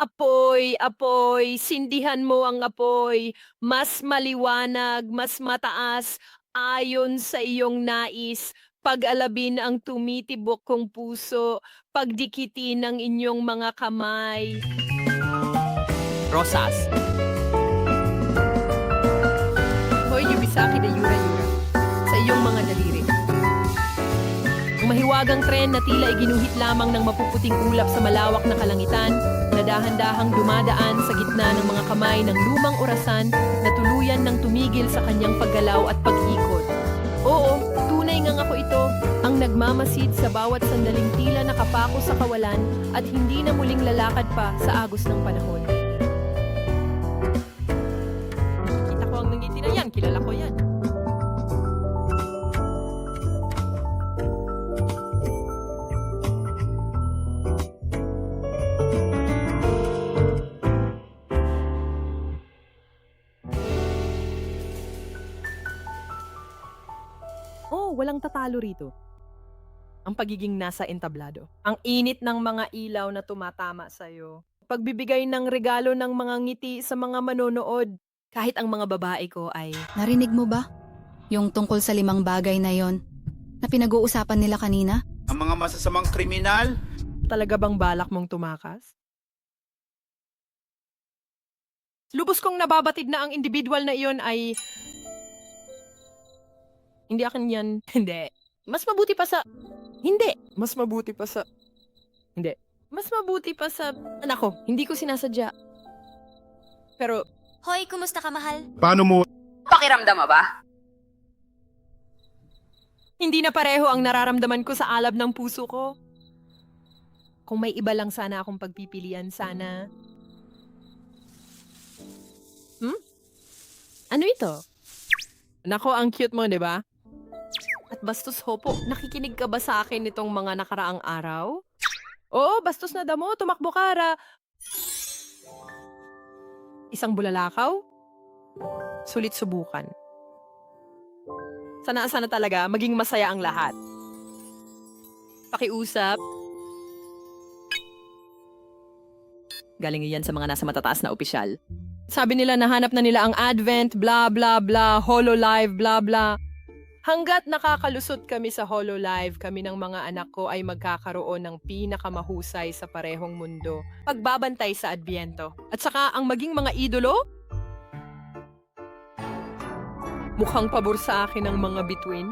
Apoy, apoy, sindihan mo ang apoy, mas maliwanag, mas mataas, ayon sa iyong nais. Pag-alabin ang tumitibok kong puso, pagdikitin ang inyong mga kamay. Rosas. Hoy, Yubisaki de Yura-Yura. Sa iyong mga daliri. Ang mahiwagang tren na tila ay ginuhit lamang ng mapuputing ulap sa malawak na kalangitan, na dahan-dahang dumadaan sa gitna ng mga kamay ng lumang orasan na tuluyan ng tumigil sa kanyang paggalaw at pag-ikot. Oo, tunay ngang ako ito, ang nagmamasid sa bawat sandaling tila nakapako sa kawalan at hindi na muling lalakad pa sa agos ng panahon. Kita ko ang nangiti na yan, kilala ko yan. Oh, walang tatalo rito. Ang pagiging nasa entablado. Ang init ng mga ilaw na tumatama sa'yo. Pagbibigay ng regalo ng mga ngiti sa mga manonood. Kahit ang mga babae ko ay... Narinig mo ba? Yung tungkol sa 5 bagay na yon na pinag-uusapan nila kanina? Ang mga masasamang kriminal? Talaga bang balak mong tumakas? Lubos kong nababatid na ang individual na iyon ay... Hindi akin yan. Hindi. Mas mabuti pa sa... Hindi. Mas mabuti pa sa... Hindi. Mas mabuti pa sa... Nako, hindi ko sinasadya. Pero, Hoy, kumusta ka, mahal? Paano mo? Pakiramdam mo ba? hindi na pareho ang nararamdaman ko sa alab ng puso ko. Kung may iba lang sana akong pagpipilian, sana... Ano ito? Nako, ang cute mo, di ba? At bastos hopo, nakikinig ka ba sa akin nitong mga nakaraang araw? Oo, bastos na damo, tumakbo ka. Isang bulalakaw? Sulit subukan. Sana talaga, maging masaya ang lahat. Pakiusap. Galing yan sa mga nasa matataas na opisyal. Sabi nila nahanap na nila ang Advent, blah blah blah, Hololive, blah blah. Hanggat nakakalusot kami sa Hololive, kami ng mga anak ko ay magkakaroon ng pinakamahusay sa parehong mundo. Pagbabantay sa Adbyento. At saka ang maging mga idolo? Mukhang pabor sa akin ang mga bituin.